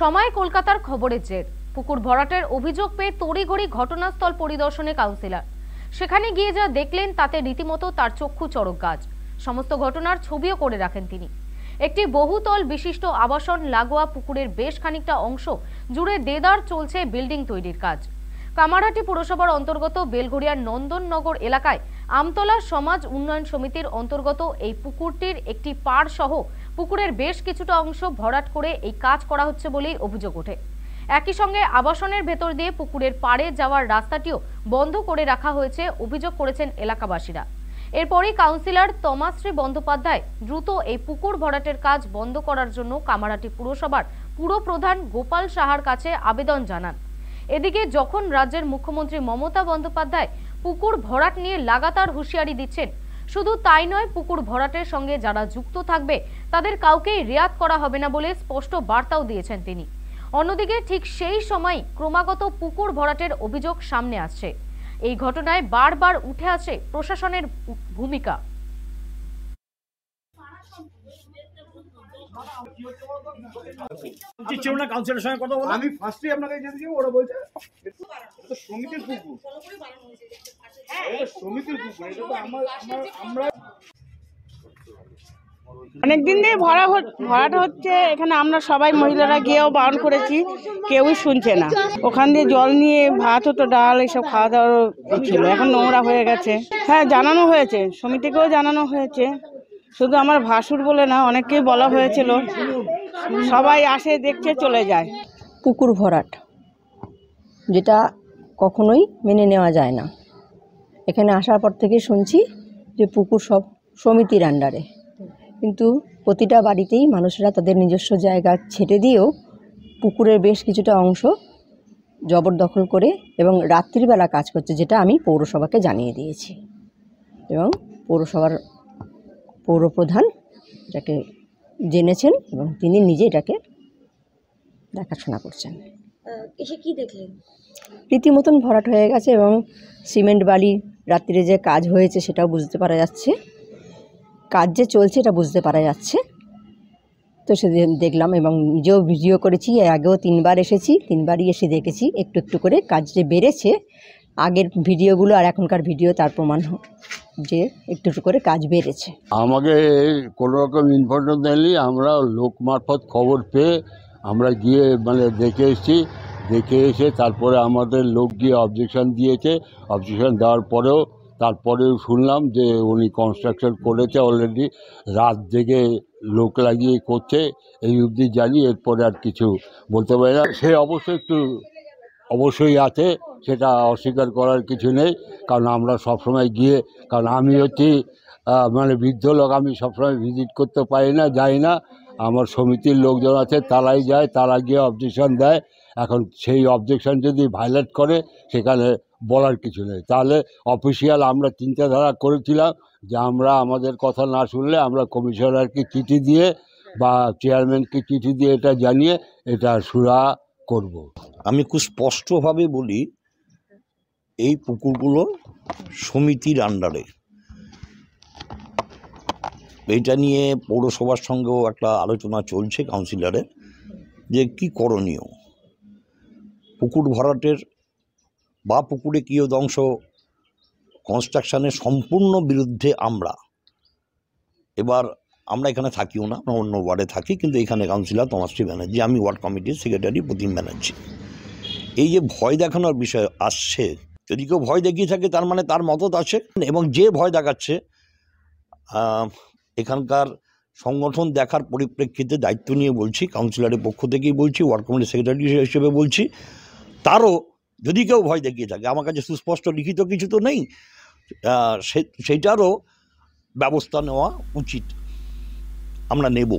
সময় কলকাতার খবরের জের। পুকুর ভরাটের অভিযোগ পেয়ে তড়িঘড়ি ঘটনাস্থল পরিদর্শনে কাউন্সিলর। সেখানে গিয়ে যা দেখলেন তাতে রীতিমতো তার চক্ষু চড়ক গাছ। সমস্ত ঘটনার ছবিও করে রাখেন তিনি। একটি বহুতল বিশিষ্ট আবাসন লাগোয়া পুকুরের বেশ খানিকটা অংশ জুড়ে দেদার চলছে বিল্ডিং তৈরির কাজ। কামারহাটি পুরসভার অন্তর্গত বেলঘড়িয়ার নন্দননগর এলাকায় আমতলা সমাজ উন্নয়ন সমিতির অন্তর্গত এই পুকুরটির একটি পাড় সহ পুকুরের বেশ কিছুটা অংশ ভরাট করে এই কাজ করা হচ্ছে বলেই অভিযোগ ওঠে। একই সঙ্গে আবাসনের ভেতর দিয়ে পুকুরের পাড়ে যাওয়ার রাস্তাটিও বন্ধ করে রাখা হয়েছে অভিযোগ করেছেন এলাকাবাসীরা। এরপরই কাউন্সিলর তমাশ্রী বন্দ্যোপাধ্যায় দ্রুত এই পুকুর ভরাটের কাজ বন্ধ করার জন্য কামারহাটি পুরসভার পুরপ্রধান গোপাল সাহার কাছে আবেদন জানান। এদিকে যখন রাজ্যের মুখ্যমন্ত্রী মমতা বন্দ্যোপাধ্যায় পুকুর ভরাট নিয়ে লাগাতার হুঁশিয়ারি দিচ্ছেন, শুধু তাই নয়, পুকুর ভরাটের সঙ্গে যারা যুক্ত থাকবে তাদের কাউকেই রেয়াত করা হবে না বলে স্পষ্ট বার্তাও দিয়েছেন তিনি। অন্যদিকে ঠিক সেই সময় ক্রমাগত পুকুর ভরাটের অভিযোগ সামনে আসছে। এই ঘটনায় বারবার উঠে আসে প্রশাসনের ভূমিকা। আমি ফার্স্টে আপনাকে যেতে ওরা বলছে এটা সমিতির পুকুর, এটা সমিতির পুকুর, এটা তো আমরা অনেকদিন দিয়ে ভরাট হচ্ছে। এখানে আমরা সবাই মহিলারা গিয়েও বারণ করেছি, কেউই শুনছে না। ওখান দিয়ে জল নিয়ে ভাত হতো, ডাল এসব খাওয়া দাওয়ার ছিল, এখন নোংরা হয়ে গেছে। হ্যাঁ, জানানো হয়েছে, সমিতিকেও জানানো হয়েছে। শুধু আমার ভাসুর বলে না, অনেককেই বলা হয়েছিল, সবাই আসে দেখছে চলে যায়। পুকুর ভরাট যেটা কখনোই মেনে নেওয়া যায় না। এখানে আসার পর থেকে শুনছি যে পুকুর সব সমিতির আন্ডারে, কিন্তু প্রতিটা বাড়িতেই মানুষেরা তাদের নিজস্ব জায়গা ছেড়ে দিয়েও পুকুরের বেশ কিছুটা অংশ জবরদখল করে এবং রাত্রিবেলা কাজ করছে, যেটা আমি পৌরসভাকে জানিয়ে দিয়েছি এবং পৌরসভার পৌরপ্রধান যাকে জেনেছেন এবং তিনি নিজে এটাকে দেখাশোনা করছেন। এসে কি দেখলেন? রীতিমতন ভরাট হয়ে গেছে এবং সিমেন্ট বালি রাত্রিরে যে কাজ হয়েছে সেটাও বুঝতে পারা যাচ্ছে, কাজ যে চলছে এটা বুঝতে পারা যাচ্ছে। তো সেদিন দেখলাম এবং নিজেও ভিডিও করেছি, এর আগেও 3 বার এসেছি, 3 বারই এসে দেখেছি একটু একটু করে কাজ যে বেড়েছে। আগের ভিডিওগুলো আর এখনকার ভিডিও তার প্রমাণ যে একটু একটু করে কাজ বেড়েছে। আমাকে কোনো রকম ইনফরমেশন দেয়নি, আমরা লোক মারফত খবর পেয়ে আমরা গিয়ে দেখে এসেছি। দেখে এসে তারপরে আমাদের লোক গিয়ে অবজেকশন দিয়েছে। অবজেকশন দেওয়ার পরেও তারপরেও শুনলাম যে উনি কনস্ট্রাকশন করেছে অলরেডি, রাত জেগে লোক লাগিয়ে করছে, এই অবধি জানি। এরপরে আর কিছু বলতে পারি না। সে অবশ্যই আছে, সেটা অস্বীকার করার কিছু নেই। কারণ আমরা সবসময় গিয়ে, কারণ আমি হচ্ছি বৃদ্ধ লোক, আমি সবসময় ভিজিট করতে পারি না, যাই না। আমার সমিতির লোকজন আছে, তারাই যায়, তারা গিয়ে অবজেকশন দেয়। এখন সেই অবজেকশন যদি ভায়োলেট করে সেখানে বলার কিছু নেই। তাহলে অফিসিয়াল আমরা চিন্তাধারা করেছিলাম যে আমরা আমাদের কথা না শুনলে আমরা কমিশনারকে চিঠি দিয়ে বা চেয়ারম্যানকে চিঠি দিয়ে এটা জানিয়ে এটা সুরাহা করব। আমি খুব স্পষ্টভাবে বলি, এই পুকুরগুলো সমিতির আন্ডারে। এইটা নিয়ে পৌরসভার সঙ্গেও একটা আলোচনা চলছে কাউন্সিলরের, যে কি করণীয়। পুকুর ভরাটের বা পুকুরে কিয়দংশ কনস্ট্রাকশানের সম্পূর্ণ বিরুদ্ধে আমরা। এবার আমরা এখানে থাকিও না, আমরা অন্য ওয়ার্ডে থাকি, কিন্তু এখানে কাউন্সিলর তমাশ্রী ব্যানার্জি, আমি ওয়ার্ড কমিটির সেক্রেটারি প্রতিম ব্যানার্জি। এই যে ভয় দেখানোর বিষয় আসছে, যদি কেউ ভয় দেখিয়ে থাকে তার মানে তার মতত আছে, এবং যে ভয় দেখাচ্ছে এখানকার সংগঠন দেখার পরিপ্রেক্ষিতে দায়িত্ব নিয়ে বলছি, কাউন্সিলরের পক্ষ থেকেই বলছি, ওয়ার্ড কমিটির সেক্রেটারি হিসেবে বলছি, তারও যদি কেউ ভয় দেখিয়ে থাকে, আমার কাছে সুস্পষ্ট লিখিত কিছু তো নেই, সেইটারও ব্যবস্থা নেওয়া উচিত, আমরা নেব।